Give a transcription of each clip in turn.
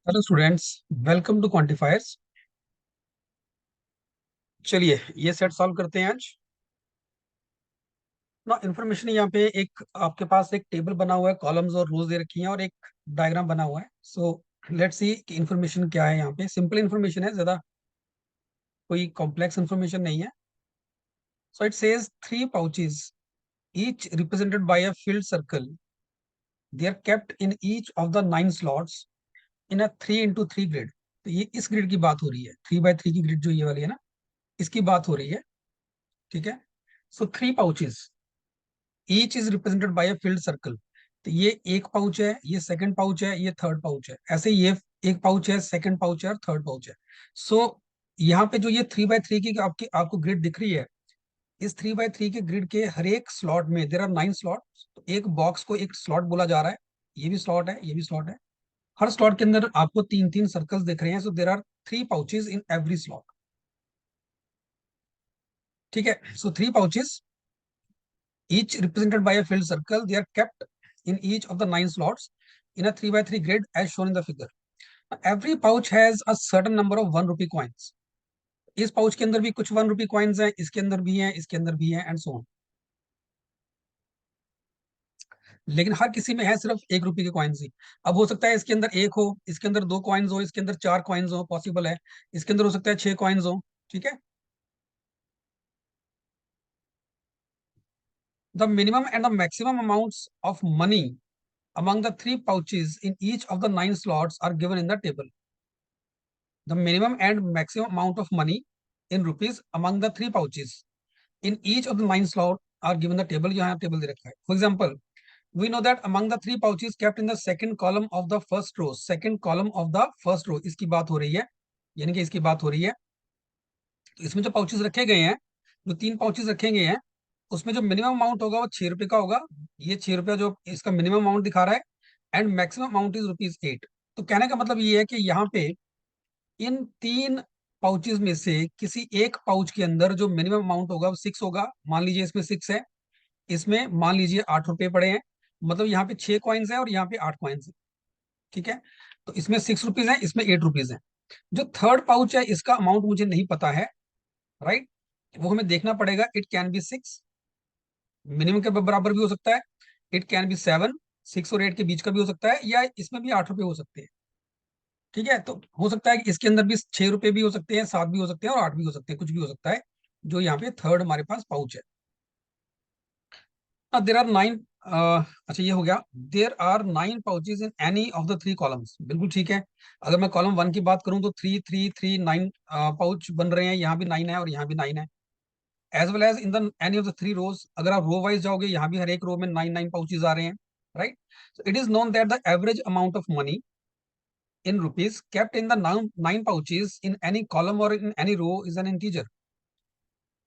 Hello students, welcome to quantifiers. चलिए ये set solve करते हैं आज ना। इन्फॉर्मेशन यहाँ पे एक आपके पास एक टेबल बना हुआ है, कॉलम्स और रोज दे रखी हैं और एक डायग्राम बना हुआ है। सो लेट्स सी कि इन्फॉर्मेशन क्या है। यहाँ पे सिंपल इन्फॉर्मेशन है, ज्यादा कोई कॉम्प्लेक्स इन्फॉर्मेशन नहीं है। So it says three pouches each represented by a filled circle. They are kept in each of the nine slots in a 3 into 3 grid. तो ये इस ग्रिड की बात हो रही है, 3 by 3 की ग्रिड जो ये वाली है ना, इसकी बात हो रही है। ठीक है। So three pouches each is represented by a field circle. तो ये एक पाउच है, ये सेकंड पाउच है, ये थर्ड पाउच है। ऐसे ये एक पाउच है, सेकंड पाउच है और थर्ड पाउच है। सो यहाँ पे जो ये 3 by 3 की आपकी आपको ग्रिड दिख रही है, इस 3 by 3 के ग्रिड के हर एक स्लॉट में देर आर 9 स्लॉट। तो एक बॉक्स को एक स्लॉट बोला जा रहा है। ये भी स्लॉट है, ये भी स्लॉट है। हर स्लॉट के अंदर आपको तीन तीन सर्कल्स दिख रहे हैं। So there are three pouches in every slot. ठीक है। So three pouches each represented by a filled circle. They are kept in each of the nine slots in a 3 by 3 grid as shown in the figure. Every pouch has a certain number of 1 rupee coins. इस pouch के अंदर भी कुछ 1 rupee coins हैं, इसके अंदर भी हैं, इसके अंदर भी हैं एंड सो ऑन। लेकिन हर किसी में है सिर्फ 1 रुपी के कॉइन्स ही। अब हो सकता है इसके अंदर एक हो, इसके अंदर दो कॉइन्स हो, इसके अंदर चार कॉइन्स हो, पॉसिबल है। इसके अंदर हो सकता है 6 कॉइन्स हो। ठीक है। The minimum and the maximum amounts of money among the three pouches in each of the nine slots are given in the table. The minimum and maximum amount of money in rupees among the three pouches in each of the nine slots are given the table. यहाँ table दे रखा है. For example, we know that among the three pouches kept in the second column of the first row, second column of the first row, इसकी बात हो रही है, यानी कि इसकी बात हो रही है। तो इसमें जो पाउचेस रखे गए हैं, जो तीन पाउचेस रखे गए हैं, उसमें जो मिनिमम अमाउंट होगा वो 6 रुपए का होगा। ये 6 रुपया जो इसका मिनिमम अमाउंट दिखा रहा है। And maximum amount is rupees 8। तो कहने का मतलब ये है कि यहाँ पे इन तीन पाउचेस में से किसी एक पाउच के अंदर जो मिनिमम अमाउंट होगा वो 6 होगा। मान लीजिए इसमें 6 है, इसमें मान लीजिए 8 रुपए पड़े हैं। मतलब यहाँ पे 6 कॉइन्स है और यहाँ पे 8 कॉइन्स है। ठीक है। तो इसमें 6 रुपीज है, इसमें 8 रुपीज है। जो थर्ड पाउच है इसका अमाउंट मुझे नहीं पता है। राइट। वो हमें देखना पड़ेगा। इट कैन बी 6, मिनिमम के बराबर भी हो सकता है। इट कैन बी 7, 6 और 8 के बीच का भी हो सकता है, या इसमें भी 8 रुपए हो सकते हैं। ठीक है। तो हो सकता है कि इसके अंदर भी 6 रुपए भी हो सकते हैं, 7 भी हो सकते हैं और 8 भी हो सकते हैं, कुछ भी हो सकता है। जो यहाँ पे थर्ड हमारे पास पाउच है। There are 9। अच्छा ये हो गया। There are 9 pouches in any of the three columns. बिल्कुल ठीक है। अगर मैं कॉलम 1 की बात करूं तो 3 3 3 9 पाउच बन रहे हैं। यहाँ भी 9 है और यहाँ भी 9 है। As well as in the any of the three rows, अगर आप रो वाइज जाओगे यहाँ भी हर एक रो में 9 9 पाउचेज आ रहे हैं। Right. So it is known that the average amount of money in rupees kept in the nine pouches in any column or in any row is an integer.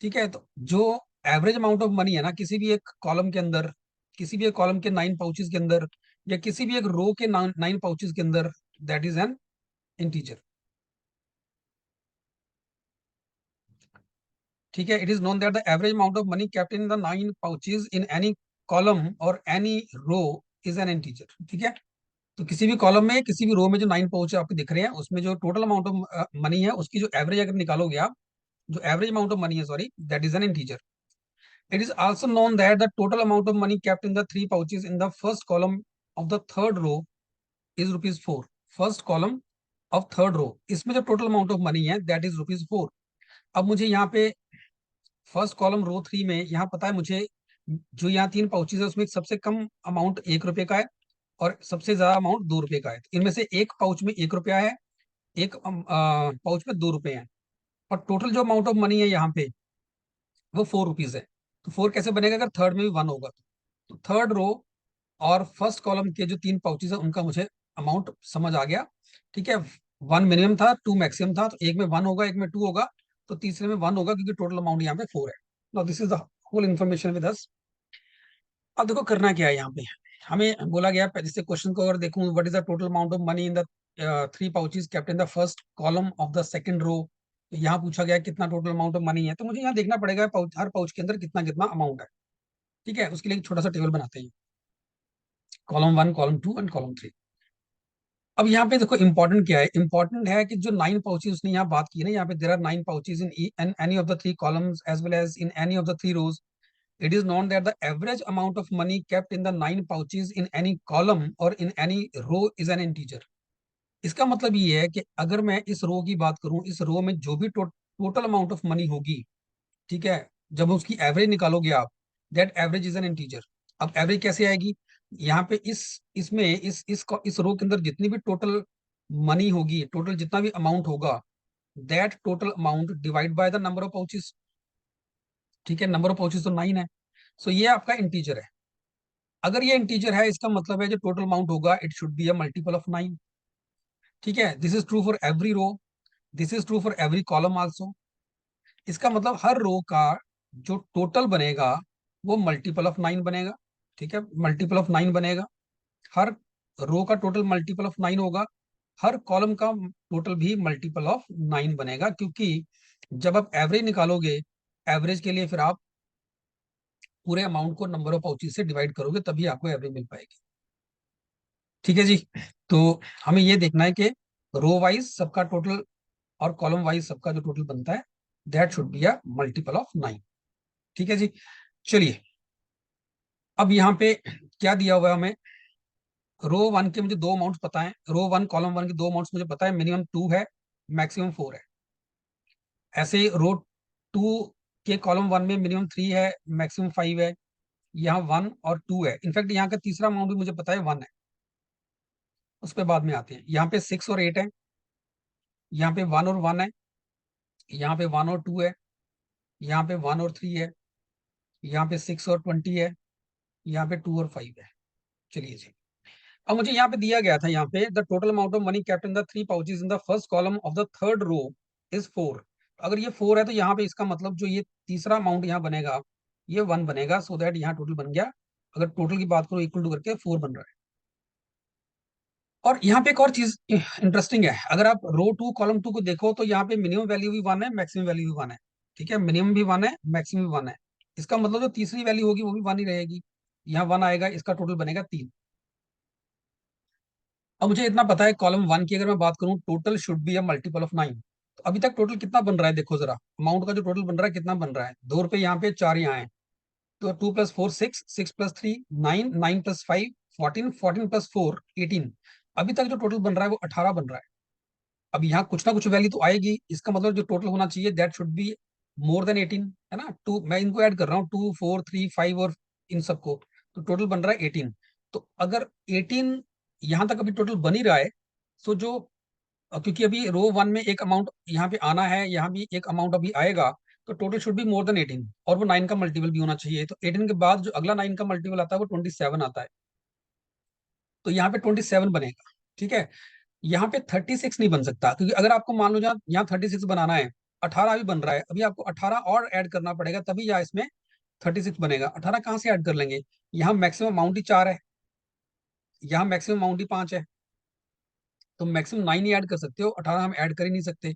ठीक है। तो जो एवरेज अमाउंट ऑफ मनी है ना, किसी भी एक column के अंदर, किसी भी एक कॉलम के 9 पाउचेस के अंदर, या किसी भी एक रो के 9 पाउचेस के अंदर, दैट इज एन इंटीजर। ठीक है। It is known that the average amount of money kept in the 9 pouches in any column और any row is an integer. ठीक है। तो किसी भी कॉलम में, किसी भी रो में जो 9 पाउच आपको दिख रहे हैं, उसमें जो टोटल अमाउंट ऑफ मनी है उसकी जो एवरेज अगर निकालोगे आप, जो एवरेज अमाउंट ऑफ मनी है, sorry, that is an integer. It is also known that the total amount of money kept in the three pouches in the first column of the third row is rupees 4। First column of third row, इसमें जो total amount of money है that is rupees 4। अब मुझे यहाँ पे first column row 3 में यहाँ पता है मुझे, जो यहाँ तीन पाउचेस है उसमें सबसे कम अमाउंट 1 रुपए का है और सबसे ज्यादा अमाउंट 2 रुपए का है। तो इनमें से एक पाउच में 1 रुपया है, एक पाउच में 2 रुपए हैं। और टोटल जो अमाउंट ऑफ मनी है यहाँ पे वो 4 रुपीज है। तो 4 कैसे बनेगा अगर थर्ड में भी 1 होगा? तो थर्ड रो और फर्स्ट कॉलम के जो तीन पाउचेस है उनका मुझे अमाउंट समझ आ गया। ठीक है। 1 मिनिमम था, 2 मैक्सिमम था। तो एक में 1 होगा, एक में 2 होगा, तो तीसरे में 1 होगा क्योंकि टोटल अमाउंट यहाँ पे 4 है। Now this is the whole information with us. अब देखो करना क्या है यहाँ पे। हमें बोला गया, जैसे क्वेश्चन को अगर देखूं, what is the total amount of money in the three pouches kept in the first column of the second row. यहाँ पूछा गया कितना टोटल अमाउंट ऑफ मनी है, तो मुझे यहाँ देखना पड़ेगा हर पाउच के अंदर कितना कितना अमाउंट है। ठीक है। उसके लिए एक छोटा सा टेबल बनाते हैं, कॉलम 1, कॉलम 2 एंड कॉलम 3। अब यहाँ पे देखो इंपॉर्टेंट क्या है, इंपॉर्टेंट है कि जो 9 पाउचेज उसने यहाँ बात की है ना, यहाँ पे there are 9 pouches in any of the 3 columns as well as in any of the 3 rows. It is known that the average amount of money kept in the 9 pouches in any column or in any row is an integer. इसका मतलब ये है कि अगर मैं इस रो की बात करूं, इस रो में जो भी टोटल अमाउंट ऑफ मनी होगी, ठीक है, जब उसकी एवरेज निकालोगे आप, that average is an integer. अब एवरेज कैसे आएगी? यहाँ पे इसमें इस रो के अंदर जितनी भी टोटल मनी होगी, टोटल जितना भी अमाउंट होगा, that total amount divide by the number of pouches. ठीक है, नंबर ऑफ पाउचेस तो 9 है. सो ये आपका इंटीजर है. अगर ये इंटीजर है, इसका मतलब है जो टोटल अमाउंट होगा it should be a multiple of 9. ठीक है, this is true for every row, this is true for every column also. इसका मतलब हर रो का जो टोटल बनेगा वो मल्टीपल ऑफ 9 बनेगा. ठीक है, मल्टीपल ऑफ 9 बनेगा. हर रो का टोटल मल्टीपल ऑफ 9 होगा. हर कॉलम का टोटल भी मल्टीपल ऑफ 9 बनेगा, क्योंकि जब आप एवरेज निकालोगे, एवरेज के लिए फिर आप पूरे अमाउंट को नंबर ऑफ पाउचेस से डिवाइड करोगे, तभी आपको एवरेज मिल पाएगी. ठीक है जी. तो हमें ये देखना है कि रो वाइज सबका टोटल और कॉलम वाइज सबका जो टोटल बनता है, that should be a multiple of 9. ठीक है जी. चलिए, अब यहाँ पे क्या दिया हुआ है हमें? रो वन के मुझे दो अमाउंट्स पता है, रो वन कॉलम वन के दो अमाउंट्स मुझे पता है, मिनिमम 2 है, मैक्सिमम 4 है. ऐसे रो टू के कॉलम वन में मिनिमम 3 है, मैक्सिमम 5 है. यहाँ 1 और 2 है. इनफैक्ट यहाँ का तीसरा अमाउंट भी मुझे पता है, 1 है. उस पर बाद में आते हैं. यहाँ पे 6 और 8 है, यहाँ पे 1 और 1 है, यहाँ पे 1 और 2 है, यहाँ पे 1 और 3 है, यहाँ पे 6 और 20 है, यहाँ पे 2 और 5 है. चलिए जी. अब मुझे यहाँ पे दिया गया था, यहाँ पे the total amount of money kept in the 3 pouches in the first column of the third row is 4. अगर ये 4 है तो यहाँ पे इसका मतलब जो ये तीसरा अमाउंट यहाँ बनेगा, ये 1 बनेगा. सो दैट यहाँ टोटल बन गया, अगर टोटल की बात करो इक्वल टू करके 4 बन रहा है. और यहाँ पे एक और चीज इंटरेस्टिंग है, अगर आप रो टू कॉलम टू को देखो तो यहाँ पे मिनिमम वैल्यू भी 1 है, मैक्सिमम वैल्यू भी 1 है. ठीक है, मिनिमम भी 1 है, मैक्सिमम भी 1 है. इसका मतलब जो तीसरी वैल्यू होगी वो भी 1 ही रहेगी. यहाँ 1 आएगा, इसका टोटल बनेगा 3. अब मुझे इतना पता है, कॉलम वन की अगर मैं बात करूं, total should be a multiple of 9. तो अभी तक टोटल कितना बन रहा है देखो जरा, अमाउंट का जो टोटल बन रहा है कितना बन रहा है. 2 रुपए यहाँ पे, 4 यहाँ है. तो 2 + 4 6, 6 + 3 9, 9 + 5 14, 14 + 4 18. अभी तक जो टोटल बन रहा है वो 18 बन रहा है. अब यहाँ कुछ ना कुछ वैल्यू तो आएगी, इसका मतलब जो टोटल होना चाहिए that should be more than 18, है ना. टू, मैं इनको ऐड कर रहा हूँ, 2 4 3 5 और इन सबको, तो टोटल बन रहा है 18. तो अगर 18 यहाँ तक अभी टोटल बन ही रहा है, सो जो क्योंकि अभी रो वन में एक अमाउंट यहाँ पे आना है, यहाँ भी एक अमाउंट अभी आएगा, तो total should be more than 18, और वो 9 का मल्टीपल भी होना चाहिए. तो 18 के बाद जो अगला 9 का मल्टीपल आता है वो 27 आता है. तो यहाँ पे 27 बनेगा. ठीक है, यहाँ पे 36 नहीं बन सकता, क्योंकि अगर आपको मान लो जहाँ यहाँ 36 बनाना है, 18 भी बन रहा है, अभी आपको 18 और ऐड करना पड़ेगा, तभी यहाँ इसमें 36 बनेगा. 18 कहाँ से ऐड कर लेंगे? यहाँ मैक्सिमम अमाउंट ही 4 है, यहाँ मैक्सिमम अमाउंट ही 5 है. तो मैक्सिमम 9 ही ऐड कर सकते हो, 18 हम ऐड कर ही नहीं सकते.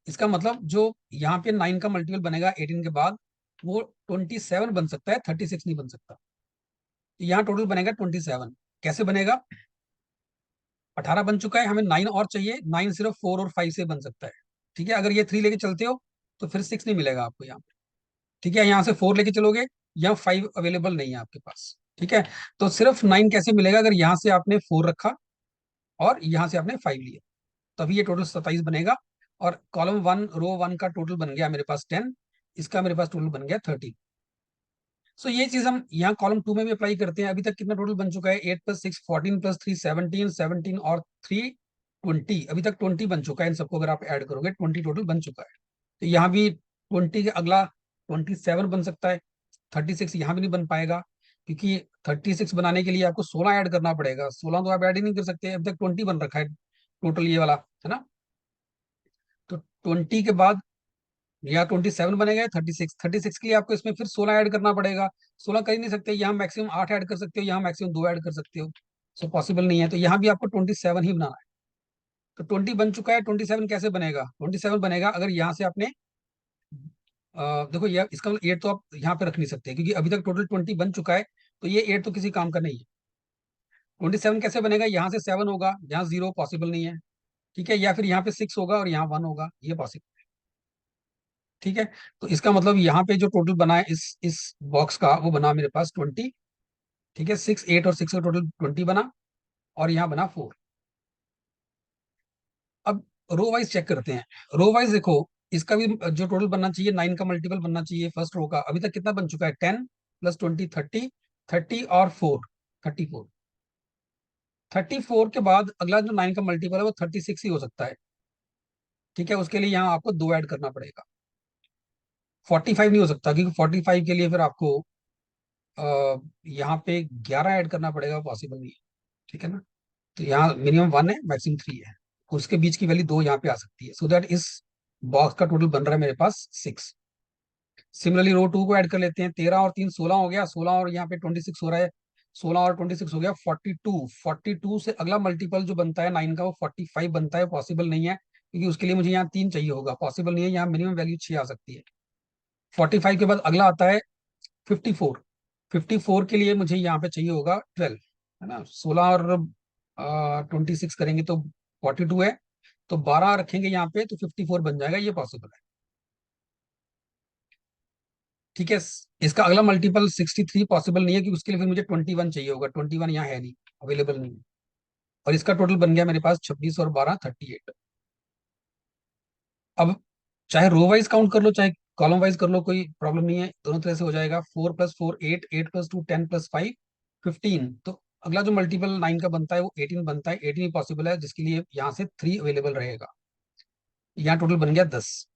इसका मतलब जो यहाँ पे 9 का मल्टीपल बनेगा 18 के बाद, वो 27 बन सकता है, 36 नहीं बन सकता. तो यहाँ टोटल बनेगा 27. कैसे बनेगा? 18 बन चुका है, हमें 9 और चाहिए. 9 सिर्फ 4 और 5 से बन सकता है. ठीक है, अगर ये 3 लेके चलते हो तो फिर 6 नहीं मिलेगा आपको यहाँ पे. ठीक है, यहाँ से 4 लेके चलोगे, यहाँ 5 अवेलेबल नहीं है आपके पास. ठीक है, तो सिर्फ 9 कैसे मिलेगा? अगर यहाँ से आपने 4 रखा और यहाँ से आपने 5 लिया, तभी ये टोटल 27 बनेगा. और कॉलम वन रो वन का टोटल बन गया मेरे पास 10, इसका मेरे पास टोटल बन गया 30. सो ये चीज हम यहाँ कॉलम टू में भी अप्लाई करते हैं. अभी तक कितना टोटल बन चुका है? 8 + 6 14 + 3 17, 17 और 3 20. अभी तक 20 बन चुका है. इन सबको अगर आप ऐड करोगे 20 टोटल बन चुका है. तो यहाँ भी 20 के अगला 27 बन सकता है. 36 यहाँ भी नहीं बन पाएगा, क्योंकि 36 बनाने के लिए आपको 16 ऐड करना पड़ेगा. 16 तो आप ऐड ही नहीं कर सकते, अभी तक 20 बन रखा है टोटल ये वाला, है ना. तो 20 के बाद या 27 बनेगा, 36. 36 के लिए आपको इसमें फिर 16 ऐड करना पड़ेगा. 16 कर ही नहीं सकते, यहाँ मैक्सिमम 8 ऐड कर सकते हो, यहाँ मैक्सिमम 2 ऐड कर सकते हो. सो पॉसिबल नहीं है, तो यहाँ भी आपको 27 ही बनाना है. तो 20 बन चुका है, 27 कैसे बनेगा? 27 बनेगा अगर यहाँ से आपने देखो ये इसका मतलब 8 तो आप यहाँ पे रख नहीं सकते, क्योंकि अभी तक टोटल 20 बन चुका है, तो ये 8 तो किसी काम का नहीं है. 27 कैसे बनेगा, यहाँ से 7 होगा, यहाँ 0 पॉसिबल नहीं है, ठीक है, या फिर यहाँ पे 6 होगा और यहाँ 1 होगा, ये पॉसिबल। ठीक है, तो इसका मतलब यहाँ पे जो टोटल बना है इस बॉक्स का, वो बना मेरे पास 20। ठीक है, 6, 8 और 6 का टोटल 20 बना, और यहाँ बना 4। अब रो वाइज चेक करते हैं। रो वाइज देखो, इसका भी जो टोटल बनना चाहिए 9 का मल्टीपल बनना चाहिए फर्स्ट रो का। अभी तक कितना बन चुका है, 10 प्लस 20 30, 30 और 4 34। 34 के बाद अगला जो 9 का मल्टीपल है वो 36 ही हो सकता है। ठीक है, उसके लिए यहाँ आपको 2 ऐड करना पड़ेगा। 45 नहीं हो सकता, क्योंकि 45 के लिए फिर आपको यहाँ पे 11 ऐड करना पड़ेगा, पॉसिबल नहीं है। ठीक है ना, तो यहाँ मिनिमम 1 है, मैक्सिमम 3 है, उसके बीच की वैल्यू 2 यहाँ पे आ सकती है। सो दैट इस बॉक्स का टोटल बन रहा है मेरे पास 6। सिमिलरली रो 2 को ऐड कर लेते हैं, 13 और 3 16 हो गया, 16 और यहाँ पे 26 हो रहा है, 16 और 26 हो गया 42। 42 से अगला मल्टीपल जो बनता है 9 का वो 45 बनता है, पॉसिबल नहीं है, क्योंकि उसके लिए मुझे यहाँ 3 चाहिए होगा, पॉसिबल नहीं है, यहाँ मिनिमम वैल्यू 6 आ सकती है। 45 के बाद अगला आता है 54। 54 के लिए मुझे यहाँ पे चाहिए होगा 12, है ना, 16 और 26 करेंगे तो 42 है, तो 12 रखेंगे यहाँ पे तो 54 बन जाएगा, ये पॉसिबल है। ठीक है, इसका अगला मल्टीपल 63 पॉसिबल नहीं है, क्योंकि उसके लिए फिर मुझे 21 चाहिए होगा, 21 यहाँ है नहीं, अवेलेबल नहीं है। और इसका टोटल बन गया मेरे पास 26 और 12 38। अब चाहे रो वाइज काउंट कर लो चाहे कॉलम वाइज कर लो, कोई प्रॉब्लम नहीं है, दोनों तरह से हो जाएगा। 4 + 4 8, 8 + 2 10 + 5 15। तो अगला जो मल्टीपल 9 का बनता है वो 18 बनता है, 18 ही पॉसिबल है, जिसके लिए यहाँ से 3 अवेलेबल रहेगा। यहाँ टोटल बन गया 10।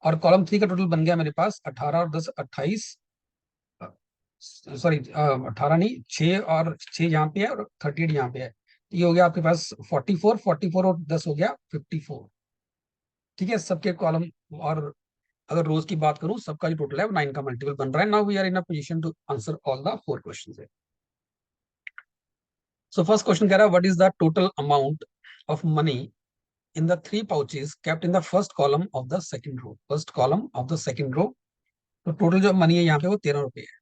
और कॉलम 3 का टोटल बन गया मेरे पास 18 और 10 28, सॉरी 18 नहीं, 6 और 6 यहाँ पे है और 38 यहाँ पे है, तो ये हो गया आपके पास 44। 44 और 10 हो गया 54। ठीक है, सबके कॉलम। और अगर रोज की बात करूं, सबका जो टोटल है वो 9 का मल्टीपल बन रहा है। Now we are in a position to answer all the 4 questions. So first question कह रहा है, what is the total amount of money in the 3 pouches kept in the first column of the second row? First column of the second row. तो total जो money है यहाँ पे वो 13 रुपए है।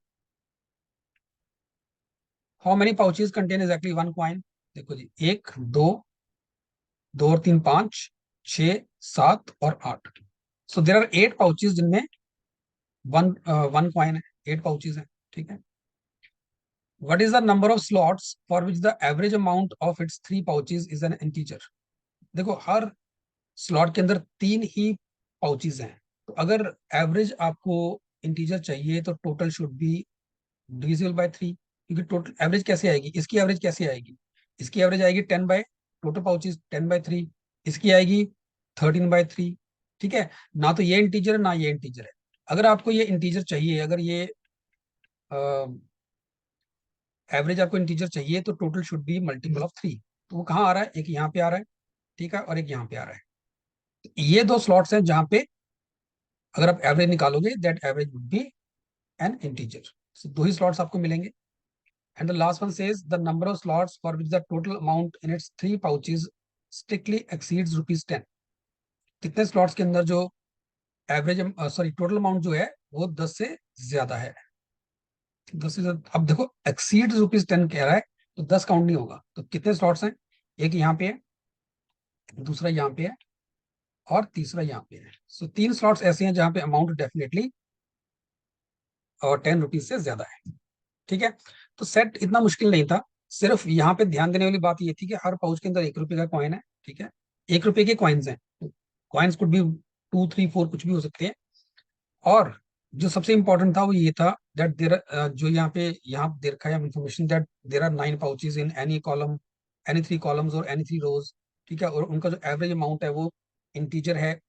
How many pouches contain exactly 1 coin? देखो जी, 1 2 2 और 3 5 6 7 और 8। सो देर आर 8 पाउचेज जिनमें वन वन कॉइन है, 8 पाउचेज है। ठीक है, what is the number of slots for which the average amount of its 3 pouches is an integer? देखो, हर स्लॉट के अंदर 3 ही पाउचेज हैं, तो अगर एवरेज आपको इंटीजर चाहिए तो total should be divisible by 3। क्योंकि टोटल एवरेज कैसे आएगी, इसकी एवरेज कैसे आएगी, इसकी एवरेज आएगी 10 बाय टोटल पाउचेज 10/3, इसकी आएगी 13/3। ठीक है, ना तो ये इंटीजर है ना ये इंटीजर है। अगर आपको ये इंटीजर चाहिए, अगर ये एवरेज आपको इंटीजर चाहिए, तो total should be multiple of 3। तो वो कहाँ आ रहा है, एक यहाँ पे आ रहा है, ठीक है, और एक यहाँ पे आ रहा है। तो ये 2 स्लॉट्स हैं जहां पे अगर आप एवरेज निकालोगे, that average would be N integer. So 2 he slots आपको मिलेंगे। And the last one says the number of slots for which the total amount in its 3 pouches strictly exceeds rupees 10। कितने slots के अंदर जो average sorry total amount जो है वो 10 से ज्यादा है। 10 से ज्यादा, अब देखो एक्सीड रुपीज 10 कह रहा है, तो 10 काउंट नहीं होगा। तो कितने स्लॉट्स हैं, एक यहाँ पे है, दूसरा यहाँ पे है, और तीसरा यहाँ पे है। सो 3 स्लॉट्स ऐसे हैं जहां पे अमाउंट डेफिनेटली और 10 रुपीज से ज्यादा है। ठीक है, तो सेट इतना मुश्किल नहीं था। सिर्फ यहाँ पे ध्यान देने वाली बात ये थी कि हर पाउच के अंदर 1 रुपए का कॉइन है। ठीक है, 1 रुपए के कॉइन्स हैं, कॉइन्स कुड बी 2 3 4 कुछ भी हो सकते हैं। और जो सबसे इंपॉर्टेंट था वो ये था दैट देर जो यहाँ दे रखा है information that there are 9 pouches in any column, any 3 columns और एनी 3 रोज। ठीक है, और उनका जो एवरेज अमाउंट है वो इंटीजर है।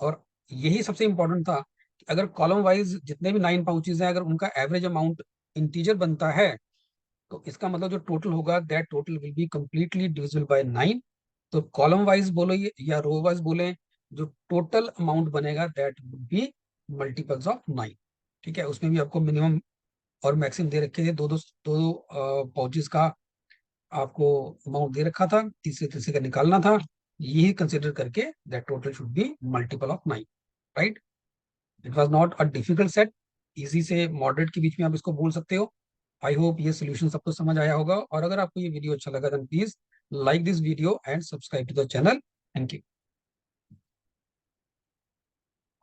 और यही सबसे इंपॉर्टेंट था कि अगर कॉलम वाइज जितने भी 9 पाउचेज हैं, अगर उनका एवरेज अमाउंट इंटीजर बनता है, तो इसका मतलब जो टोटल होगा that total will be completely divisible by 9। तो कॉलम वाइज बोलो ये या रो वाइज बोले, जो टोटल अमाउंट बनेगा that would be multiples of 9। ठीक है, उसमें भी आपको मिनिमम और मैक्सिमम दे रखे थे, दो दो दो पाउचेस का आपको अमाउंट दे रखा था, तीसरे तीसरे का निकालना था। यही कंसिडर करके that total should be multiple of 9। Right, it was not a difficult set, easy से मॉडरेट के बीच में आप इसको बोल सकते हो। आई होप ये सोल्यूशन सबको समझ आया होगा, और अगर आपको ये वीडियो अच्छा लगा then please like this video and subscribe to the channel. Thank you.